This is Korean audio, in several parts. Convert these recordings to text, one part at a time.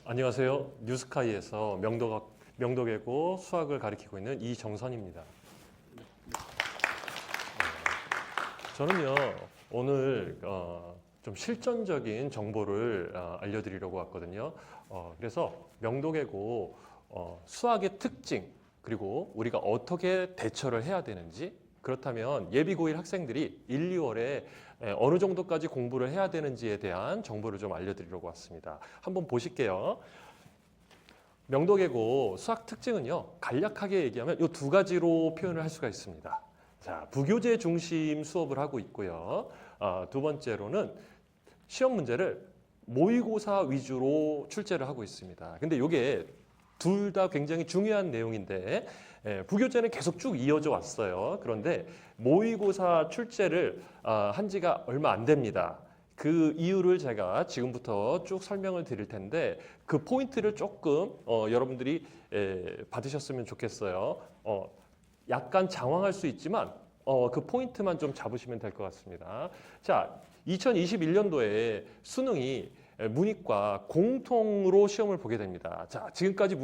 안녕하세요. 뉴스카이에서 명도계고 수학을 가리키고 있는 이정선입니다. 저는요 오늘 좀 실전적인 정보를 알려드리려고 왔거든요. 그래서 명도계고 수학의 특징 그리고 우리가 어떻게 대처를 해야 되는지, 그렇다면 예비고1 학생들이 1, 2월에 어느 정도까지 공부를 해야 되는지에 대한 정보를 좀 알려드리려고 왔습니다. 한번 보실게요. 명도계고 수학 특징은요, 간략하게 얘기하면 이 두 가지로 표현을 할 수가 있습니다. 자, 부교재 중심 수업을 하고 있고요. 두 번째로는 시험 문제를 모의고사 위주로 출제를 하고 있습니다. 근데 이게 둘 다 굉장히 중요한 내용인데 부교재는 계속 쭉 이어져 왔어요. 그런데 모의고사 출제를 한 지가 얼마 안 됩니다. 그 이유를 제가 지금부터 쭉 설명을 드릴 텐데 그 포인트를 조금 여러분들이 받으셨으면 좋겠어요. 약간 장황할 수 있지만 그 포인트만 좀 잡으시면 될 것 같습니다. 자, 2021년도에 수능이 문이과 공통으로 시험을 보게 됩니다. 자, 지금까지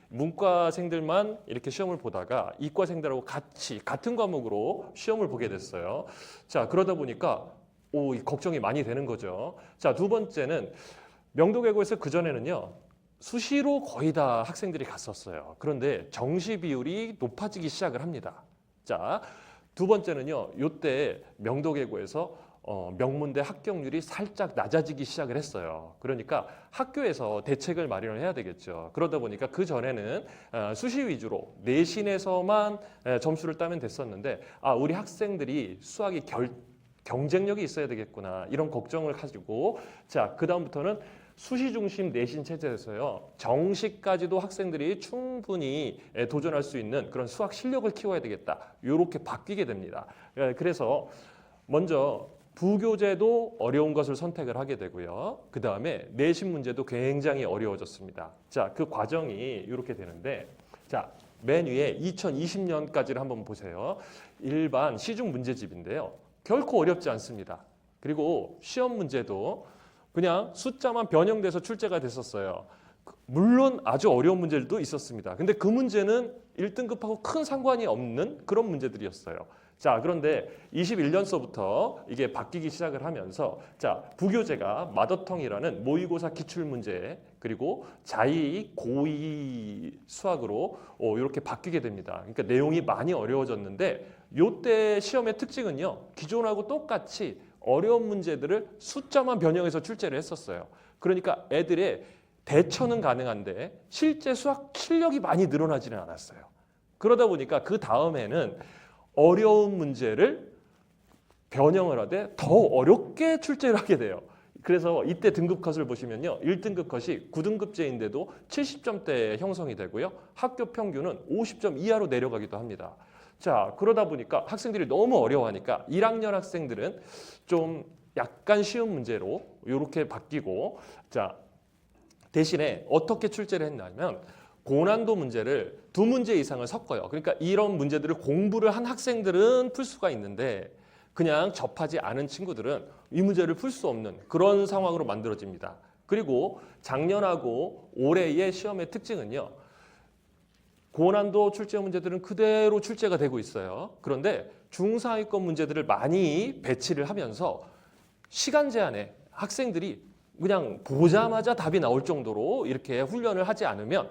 문과생들만 이렇게 시험을 보다가 이과생들하고 같이 같은 과목으로 시험을 보게 됐어요. 자, 그러다 보니까 걱정이 많이 되는 거죠. 자, 두 번째는 명도계고에서 그전에는요, 수시로 거의 다 학생들이 갔었어요. 그런데 정시 비율이 높아지기 시작을 합니다. 자, 두 번째는요, 이때 명도계고에서 명문대 합격률이 살짝 낮아지기 시작을 했어요. 그러니까 학교에서 대책을 마련을 해야 되겠죠. 그러다 보니까 그 전에는 수시 위주로 내신에서만 점수를 따면 됐었는데 우리 학생들이 수학이 경쟁력이 있어야 되겠구나, 이런 걱정을 가지고, 자, 그 다음부터는 수시 중심 내신 체제에서요, 정시까지도 학생들이 충분히 도전할 수 있는 그런 수학 실력을 키워야 되겠다, 이렇게 바뀌게 됩니다. 그래서 먼저 부교재도 어려운 것을 선택을 하게 되고요. 그 다음에 내신 문제도 굉장히 어려워졌습니다. 자, 그 과정이 이렇게 되는데, 자, 맨 위에 2020년까지를 한번 보세요. 일반 시중 문제집인데요, 결코 어렵지 않습니다. 그리고 시험 문제도 그냥 숫자만 변형돼서 출제가 됐었어요. 물론 아주 어려운 문제들도 있었습니다. 근데 그 문제는 1등급하고 큰 상관이 없는 그런 문제들이었어요. 자, 그런데 21년서부터 이게 바뀌기 시작을 하면서, 자, 부교재가 마더텅이라는 모의고사 기출문제, 그리고 자2 고2 수학으로 이렇게 바뀌게 됩니다. 그러니까 내용이 많이 어려워졌는데, 요때 시험의 특징은요, 기존하고 똑같이 어려운 문제들을 숫자만 변형해서 출제를 했었어요. 그러니까 애들의 대처는 가능한데 실제 수학 실력이 많이 늘어나지는 않았어요. 그러다 보니까 그 다음에는 어려운 문제를 변형을 하되 더 어렵게 출제를 하게 돼요. 그래서 이때 등급 컷을 보시면요, 1등급 컷이 9등급제인데도 70점대 형성이 되고요, 학교 평균은 50점 이하로 내려가기도 합니다. 자, 그러다 보니까 학생들이 너무 어려워하니까 1학년 학생들은 좀 약간 쉬운 문제로 이렇게 바뀌고, 자, 대신에 어떻게 출제를 했냐면 고난도 문제를 2문제 이상을 섞어요. 그러니까 이런 문제들을 공부를 한 학생들은 풀 수가 있는데 그냥 접하지 않은 친구들은 이 문제를 풀 수 없는 그런 상황으로 만들어집니다. 그리고 작년하고 올해의 시험의 특징은요, 고난도 출제 문제들은 그대로 출제가 되고 있어요. 그런데 중상위권 문제들을 많이 배치를 하면서 시간 제한에 학생들이 그냥 보자마자 답이 나올 정도로 이렇게 훈련을 하지 않으면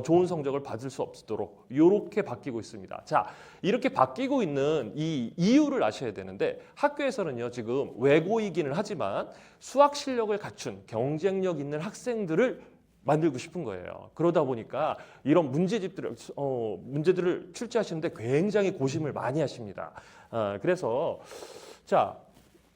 좋은 성적을 받을 수 없도록 이렇게 바뀌고 있습니다. 자, 이렇게 바뀌고 있는 이 이유를 아셔야 되는데, 학교에서는요, 지금 외고이기는 하지만 수학 실력을 갖춘 경쟁력 있는 학생들을 만들고 싶은 거예요. 그러다 보니까 이런 문제들을 출제하시는데 굉장히 고심을 많이 하십니다. 그래서 자,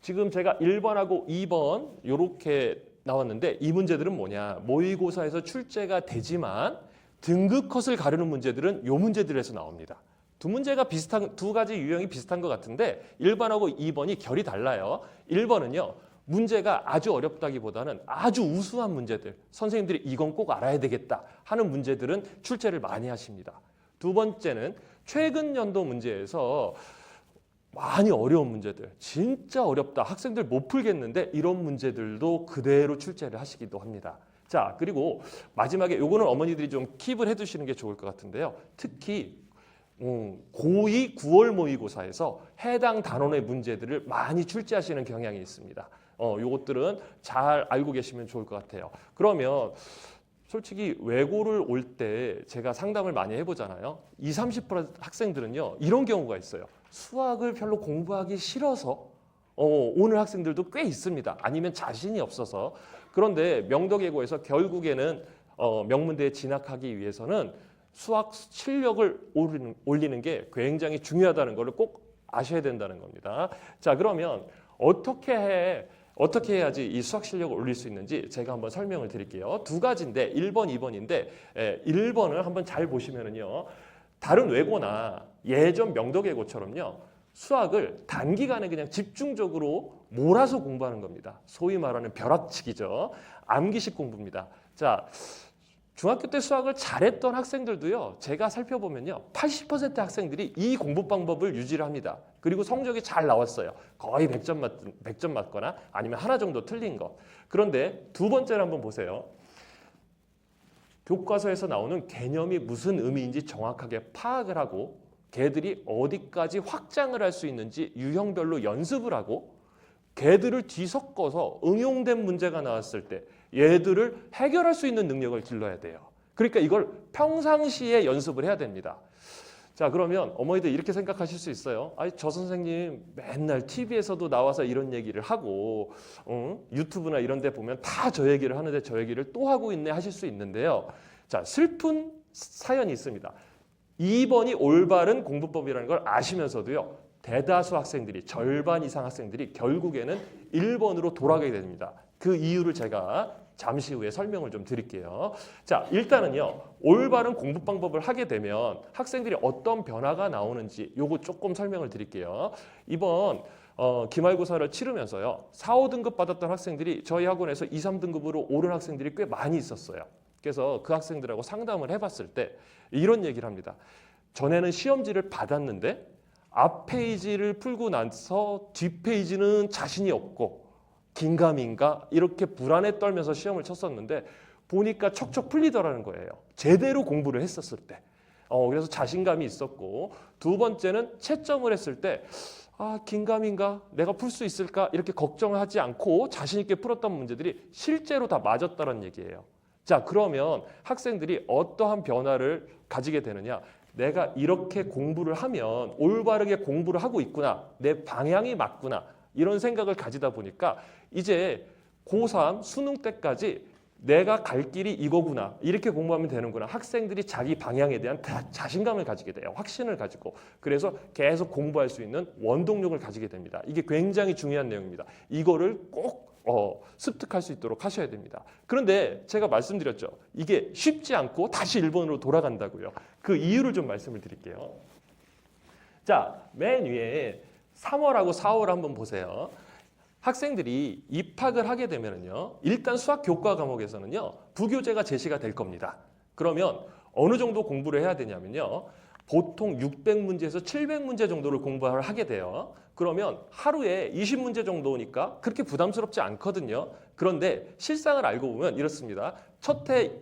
지금 제가 1번하고 2번 이렇게 나왔는데, 이 문제들은 뭐냐? 모의고사에서 출제가 되지만 등급 컷을 가르는 문제들은 이 문제들에서 나옵니다. 두 가지 유형이 비슷한 것 같은데 1번하고 2번이 결이 달라요. 1번은요, 문제가 아주 어렵다기보다는 아주 우수한 문제들, 선생님들이 이건 꼭 알아야 되겠다 하는 문제들은 출제를 많이 하십니다. 두 번째는 최근 연도 문제에서 많이 어려운 문제들, 진짜 어렵다, 학생들 못 풀겠는데 이런 문제들도 그대로 출제를 하시기도 합니다. 자, 그리고 마지막에 요거는 어머니들이 좀 킵을 해두시는 게 좋을 것 같은데요. 특히 고2 9월 모의고사에서 해당 단원의 문제들을 많이 출제하시는 경향이 있습니다. 요것들은 잘 알고 계시면 좋을 것 같아요. 그러면 솔직히 외고를 올 때 제가 상담을 많이 해보잖아요. 20, 30% 학생들은요, 이런 경우가 있어요. 수학을 별로 공부하기 싫어서 오는 학생들도 꽤 있습니다. 아니면 자신이 없어서. 그런데 명덕예고에서 결국에는 명문대에 진학하기 위해서는 수학 실력을 올리는 게 굉장히 중요하다는 걸 꼭 아셔야 된다는 겁니다. 자, 그러면 어떻게 해야지 이 수학 실력을 올릴 수 있는지 제가 한번 설명을 드릴게요. 두 가지인데 1번, 2번인데 1번을 한번 잘 보시면은요. 다른 외고나 예전 명덕예고처럼요. 수학을 단기간에 그냥 집중적으로 몰아서 공부하는 겁니다. 소위 말하는 벼락치기죠. 암기식 공부입니다. 자, 중학교 때 수학을 잘했던 학생들도요. 제가 살펴보면요. 80% 학생들이 이 공부 방법을 유지를 합니다. 그리고 성적이 잘 나왔어요. 거의 100점 맞거나 아니면 하나 정도 틀린 거. 그런데 두 번째를 한번 보세요. 교과서에서 나오는 개념이 무슨 의미인지 정확하게 파악을 하고 걔들이 어디까지 확장을 할 수 있는지 유형별로 연습을 하고 걔들을 뒤섞어서 응용된 문제가 나왔을 때 얘들을 해결할 수 있는 능력을 길러야 돼요. 그러니까 이걸 평상시에 연습을 해야 됩니다. 자, 그러면 어머니들 이렇게 생각하실 수 있어요. 아니, 저 선생님 맨날 TV에서도 나와서 이런 얘기를 하고 유튜브나 이런 데 보면 다 저 얘기를 하는데 저 얘기를 또 하고 있네 하실 수 있는데요. 자, 슬픈 사연이 있습니다. 2번이 올바른 공부법이라는 걸 아시면서도요. 대다수 학생들이 절반 이상 학생들이 결국에는 1번으로 돌아가게 됩니다. 그 이유를 제가 잠시 후에 설명을 좀 드릴게요. 자, 일단은요. 올바른 공부 방법을 하게 되면 학생들이 어떤 변화가 나오는지 요거 조금 설명을 드릴게요. 이번 기말고사를 치르면서요. 4, 5등급 받았던 학생들이 저희 학원에서 2, 3등급으로 오른 학생들이 꽤 많이 있었어요. 그래서 그 학생들하고 상담을 해봤을 때 이런 얘기를 합니다. 전에는 시험지를 받았는데 앞 페이지를 풀고 나서 뒷 페이지는 자신이 없고 긴가민가 이렇게 불안에 떨면서 시험을 쳤었는데 보니까 척척 풀리더라는 거예요. 제대로 공부를 했었을 때. 그래서 자신감이 있었고 두 번째는 채점을 했을 때 긴가민가 내가 풀 수 있을까 이렇게 걱정을 하지 않고 자신 있게 풀었던 문제들이 실제로 다 맞았다는 얘기예요. 자, 그러면 학생들이 어떠한 변화를 가지게 되느냐. 내가 이렇게 공부를 하면 올바르게 공부를 하고 있구나. 내 방향이 맞구나. 이런 생각을 가지다 보니까 이제 고3 수능 때까지 내가 갈 길이 이거구나. 이렇게 공부하면 되는구나. 학생들이 자기 방향에 대한 자신감을 가지게 돼요. 확신을 가지고. 그래서 계속 공부할 수 있는 원동력을 가지게 됩니다. 이게 굉장히 중요한 내용입니다. 이거를 꼭 습득할 수 있도록 하셔야 됩니다. 그런데 제가 말씀드렸죠. 이게 쉽지 않고 다시 1번으로 돌아간다고요. 그 이유를 좀 말씀을 드릴게요. 자, 맨 위에 3월하고 4월 한번 보세요. 학생들이 입학을 하게 되면요. 일단 수학 교과 과목에서는요. 부교재가 제시가 될 겁니다. 그러면 어느 정도 공부를 해야 되냐면요. 보통 600문제에서 700문제 정도를 공부를 하게 돼요. 그러면 하루에 20문제 정도니까 그렇게 부담스럽지 않거든요. 그런데 실상을 알고 보면 이렇습니다. 첫 해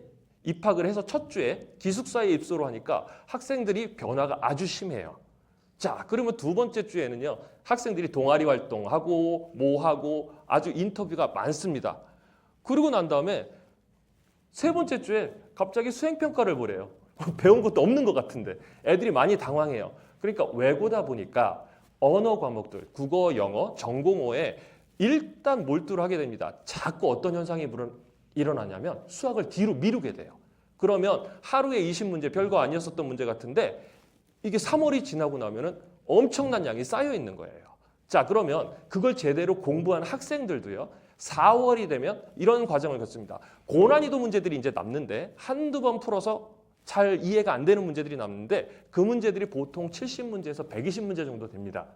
입학을 해서 첫 주에 기숙사에 입소를 하니까 학생들이 변화가 아주 심해요. 자, 그러면 두 번째 주에는요. 학생들이 동아리 활동하고 뭐하고 아주 인터뷰가 많습니다. 그러고 난 다음에 세 번째 주에 갑자기 수행평가를 보래요. 배운 것도 없는 것 같은데 애들이 많이 당황해요. 그러니까 외고다 보니까 언어 과목들, 국어, 영어, 전공어에 일단 몰두를 하게 됩니다. 자꾸 어떤 현상이 일어나냐면 수학을 뒤로 미루게 돼요. 그러면 하루에 20문제 별거 아니었었던 문제 같은데 이게 3월이 지나고 나면은 엄청난 양이 쌓여 있는 거예요. 자, 그러면 그걸 제대로 공부한 학생들도요. 4월이 되면 이런 과정을 겪습니다. 고난이도 문제들이 이제 남는데 한두 번 풀어서 잘 이해가 안 되는 문제들이 남는데 그 문제들이 보통 70문제에서 120문제 정도 됩니다.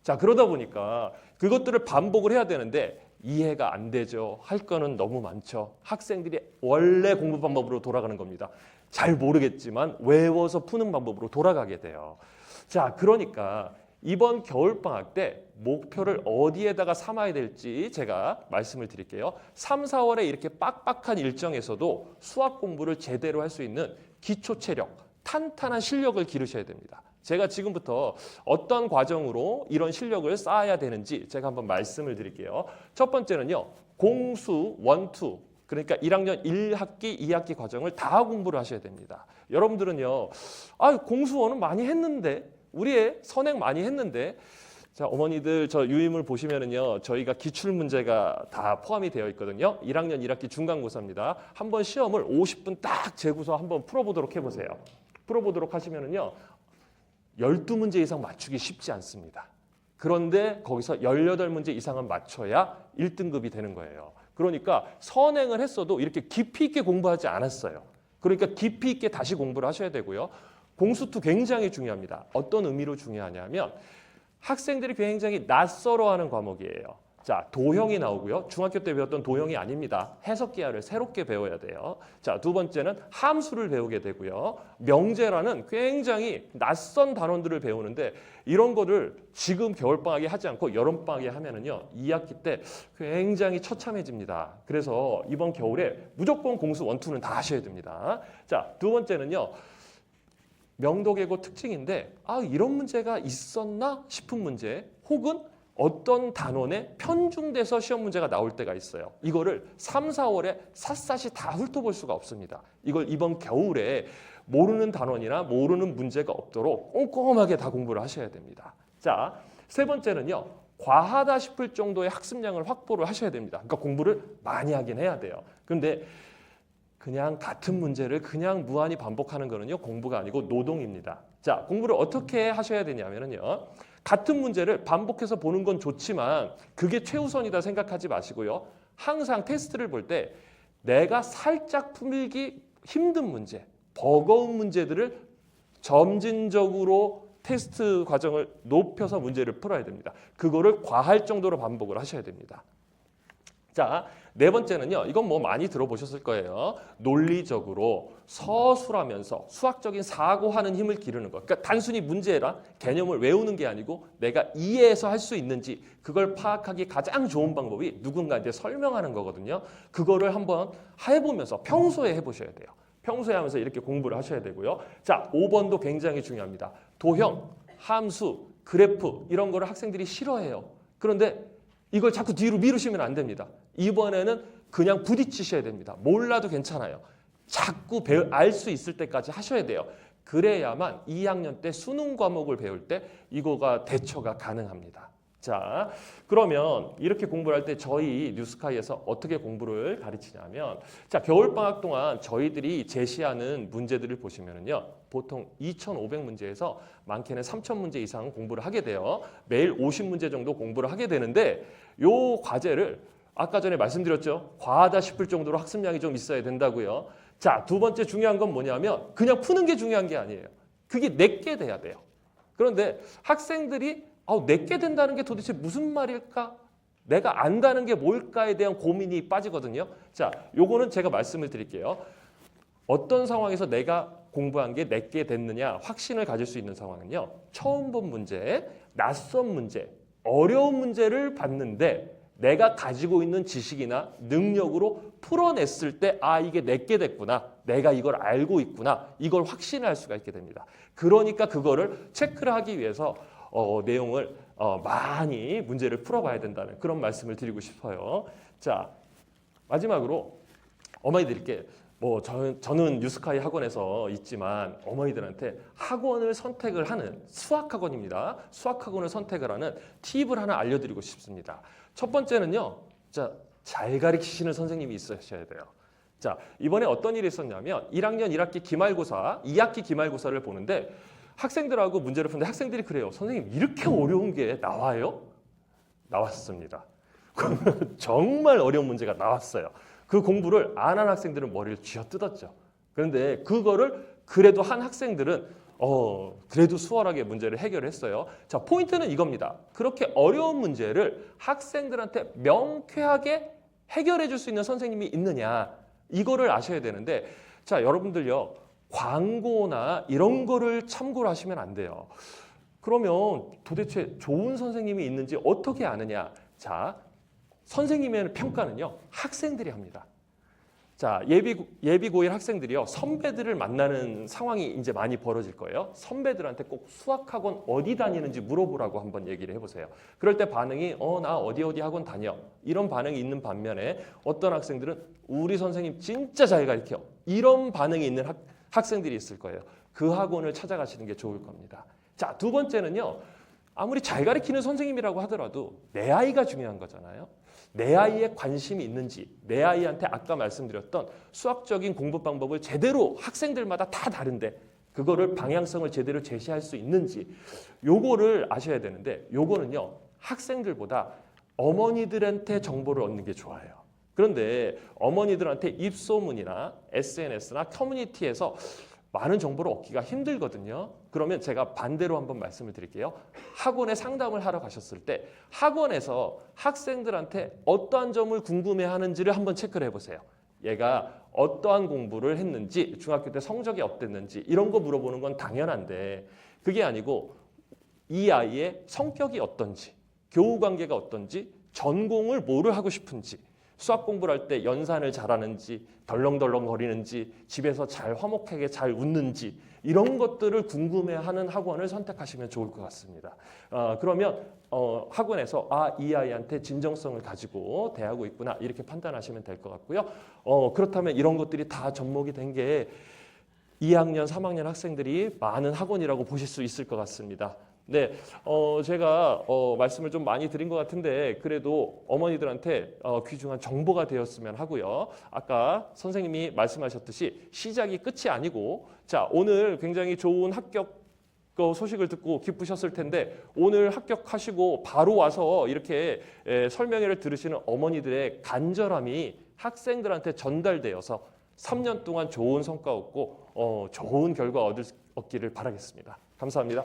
자, 그러다 보니까 그것들을 반복을 해야 되는데 이해가 안 되죠. 할 거는 너무 많죠. 학생들이 원래 공부 방법으로 돌아가는 겁니다. 잘 모르겠지만 외워서 푸는 방법으로 돌아가게 돼요. 자, 그러니까 이번 겨울방학 때 목표를 어디에다가 삼아야 될지 제가 말씀을 드릴게요. 3, 4월에 이렇게 빡빡한 일정에서도 수학 공부를 제대로 할 수 있는 기초 체력, 탄탄한 실력을 기르셔야 됩니다. 제가 지금부터 어떤 과정으로 이런 실력을 쌓아야 되는지 제가 한번 말씀을 드릴게요. 첫 번째는요. 공수 1, 2 그러니까 1학년 1학기, 2학기 과정을 다 공부를 하셔야 됩니다. 여러분들은요. 공수원은 많이 했는데 우리의 선행 많이 했는데 자, 어머니들 저 유인물 보시면은요. 저희가 기출 문제가 다 포함이 되어 있거든요. 1학년 1학기 중간고사입니다. 한번 시험을 50분 딱 재고서 한번 풀어보도록 해보세요. 풀어보도록 하시면은요. 12문제 이상 맞추기 쉽지 않습니다. 그런데 거기서 18문제 이상은 맞춰야 1등급이 되는 거예요. 그러니까 선행을 했어도 이렇게 깊이 있게 공부하지 않았어요. 그러니까 깊이 있게 다시 공부를 하셔야 되고요. 공수2 굉장히 중요합니다. 어떤 의미로 중요하냐면 학생들이 굉장히 낯설어하는 과목이에요. 자, 도형이 나오고요. 중학교 때 배웠던 도형이 아닙니다. 해석기하를 새롭게 배워야 돼요. 자, 두 번째는 함수를 배우게 되고요. 명제라는 굉장히 낯선 단원들을 배우는데 이런 거를 지금 겨울방학에 하지 않고 여름방학에 하면은요. 2학기 때 굉장히 처참해집니다. 그래서 이번 겨울에 무조건 공수 1, 2는 다 하셔야 됩니다. 자, 두 번째는요. 명도계고 특징인데 이런 문제가 있었나 싶은 문제 혹은 어떤 단원에 편중돼서 시험 문제가 나올 때가 있어요. 이거를 3, 4월에 샅샅이 다 훑어볼 수가 없습니다. 이걸 이번 겨울에 모르는 단원이나 모르는 문제가 없도록 꼼꼼하게 다 공부를 하셔야 됩니다. 자, 세 번째는요. 과하다 싶을 정도의 학습량을 확보를 하셔야 됩니다. 그러니까 공부를 많이 하긴 해야 돼요. 그런데 그냥 같은 문제를 그냥 무한히 반복하는 거는요. 공부가 아니고 노동입니다. 자, 공부를 어떻게 하셔야 되냐면요. 같은 문제를 반복해서 보는 건 좋지만 그게 최우선이다 생각하지 마시고요. 항상 테스트를 볼 때 내가 살짝 풀기 힘든 문제, 버거운 문제들을 점진적으로 테스트 과정을 높여서 문제를 풀어야 됩니다. 그거를 과할 정도로 반복을 하셔야 됩니다. 자, 네 번째는요. 이건 뭐 많이 들어보셨을 거예요. 논리적으로 서술하면서 수학적인 사고하는 힘을 기르는 것. 그러니까 단순히 문제라 개념을 외우는 게 아니고 내가 이해해서 할 수 있는지 그걸 파악하기 가장 좋은 방법이 누군가한테 설명하는 거거든요. 그거를 한번 해보면서 평소에 해보셔야 돼요. 평소에 하면서 이렇게 공부를 하셔야 되고요. 자, 5번도 굉장히 중요합니다. 도형, 함수, 그래프 이런 거를 학생들이 싫어해요. 그런데 이걸 자꾸 뒤로 미루시면 안 됩니다. 이번에는 그냥 부딪히셔야 됩니다. 몰라도 괜찮아요. 자꾸 알 수 있을 때까지 하셔야 돼요. 그래야만 2학년 때 수능 과목을 배울 때 이거가 대처가 가능합니다. 자, 그러면 이렇게 공부를 할 때 저희 뉴스카이에서 어떻게 공부를 가르치냐면 자, 겨울방학 동안 저희들이 제시하는 문제들을 보시면은요. 보통 2,500문제에서 많게는 3,000문제 이상 공부를 하게 돼요. 매일 50문제 정도 공부를 하게 되는데 요 과제를 아까 전에 말씀드렸죠. 과하다 싶을 정도로 학습량이 좀 있어야 된다고요. 자, 두 번째 중요한 건 뭐냐면 그냥 푸는 게 중요한 게 아니에요. 그게 내게 돼야 돼요. 그런데 학생들이 내게 된다는 게 도대체 무슨 말일까? 내가 안다는 게 뭘까에 대한 고민이 빠지거든요. 자, 요거는 제가 말씀을 드릴게요. 어떤 상황에서 내가 공부한 게 내게 됐느냐 확신을 가질 수 있는 상황은요. 처음 본 문제, 낯선 문제, 어려운 문제를 봤는데 내가 가지고 있는 지식이나 능력으로 풀어냈을 때 이게 내게 됐구나. 내가 이걸 알고 있구나. 이걸 확신할 수가 있게 됩니다. 그러니까 그거를 체크를 하기 위해서 내용을 많이 문제를 풀어봐야 된다는 그런 말씀을 드리고 싶어요. 자, 마지막으로 어머니들께 저는 뉴스카이 학원에서 있지만 어머니들한테 학원을 선택을 하는 수학학원입니다. 수학학원을 선택을 하는 팁을 하나 알려드리고 싶습니다. 첫 번째는요. 자, 잘 가르치시는 선생님이 있으셔야 돼요. 자, 이번에 어떤 일이 있었냐면 1학년 1학기 기말고사, 2학기 기말고사를 보는데 학생들하고 문제를 푸는데 학생들이 그래요. 선생님 이렇게 어려운 게 나와요? 나왔습니다. 정말 어려운 문제가 나왔어요. 그 공부를 안 한 학생들은 머리를 쥐어뜯었죠. 그런데 그거를 그래도 한 학생들은 그래도 수월하게 문제를 해결했어요. 자, 포인트는 이겁니다. 그렇게 어려운 문제를 학생들한테 명쾌하게 해결해 줄 수 있는 선생님이 있느냐 이거를 아셔야 되는데 자, 여러분들요. 광고나 이런 거를 참고를 하시면 안 돼요. 그러면 도대체 좋은 선생님이 있는지 어떻게 아느냐? 자, 선생님의 평가는요, 학생들이 합니다. 자, 예비 고1 학생들이요, 선배들을 만나는 상황이 이제 많이 벌어질 거예요. 선배들한테 꼭 수학학원 어디 다니는지 물어보라고 한번 얘기를 해보세요. 그럴 때 반응이 나 어디 학원 다녀. 이런 반응이 있는 반면에 어떤 학생들은 우리 선생님 진짜 잘 가르쳐. 이런 반응이 있는 학생들이 있을 거예요. 그 학원을 찾아가시는 게 좋을 겁니다. 자, 두 번째는요, 아무리 잘 가르치는 선생님이라고 하더라도 내 아이가 중요한 거잖아요. 내 아이에 관심이 있는지, 내 아이한테 아까 말씀드렸던 수학적인 공부 방법을 제대로 학생들마다 다 다른데 그거를 방향성을 제대로 제시할 수 있는지 요거를 아셔야 되는데, 요거는요 학생들보다 어머니들한테 정보를 얻는 게 좋아요. 그런데 어머니들한테 입소문이나 SNS나 커뮤니티에서 많은 정보를 얻기가 힘들거든요. 그러면 제가 반대로 한번 말씀을 드릴게요. 학원에 상담을 하러 가셨을 때 학원에서 학생들한테 어떠한 점을 궁금해하는지를 한번 체크를 해보세요. 얘가 어떠한 공부를 했는지, 중학교 때 성적이 어땠는지 이런 거 물어보는 건 당연한데, 그게 아니고 이 아이의 성격이 어떤지, 교우 관계가 어떤지, 전공을 뭐를 하고 싶은지, 수학 공부를 할 때 연산을 잘하는지, 덜렁덜렁 거리는지, 집에서 잘 화목하게 잘 웃는지 이런 것들을 궁금해하는 학원을 선택하시면 좋을 것 같습니다. 그러면 학원에서 이 아이한테 진정성을 가지고 대하고 있구나 이렇게 판단하시면 될 것 같고요. 그렇다면 이런 것들이 다 접목이 된 게 2학년, 3학년 학생들이 많은 학원이라고 보실 수 있을 것 같습니다. 네, 제가 말씀을 좀 많이 드린 것 같은데 그래도 어머니들한테 귀중한 정보가 되었으면 하고요. 아까 선생님이 말씀하셨듯이 시작이 끝이 아니고, 자, 오늘 굉장히 좋은 합격 소식을 듣고 기쁘셨을 텐데 오늘 합격하시고 바로 와서 이렇게 설명회를 들으시는 어머니들의 간절함이 학생들한테 전달되어서 3년 동안 좋은 성과 얻고 좋은 결과 얻기를 바라겠습니다. 감사합니다.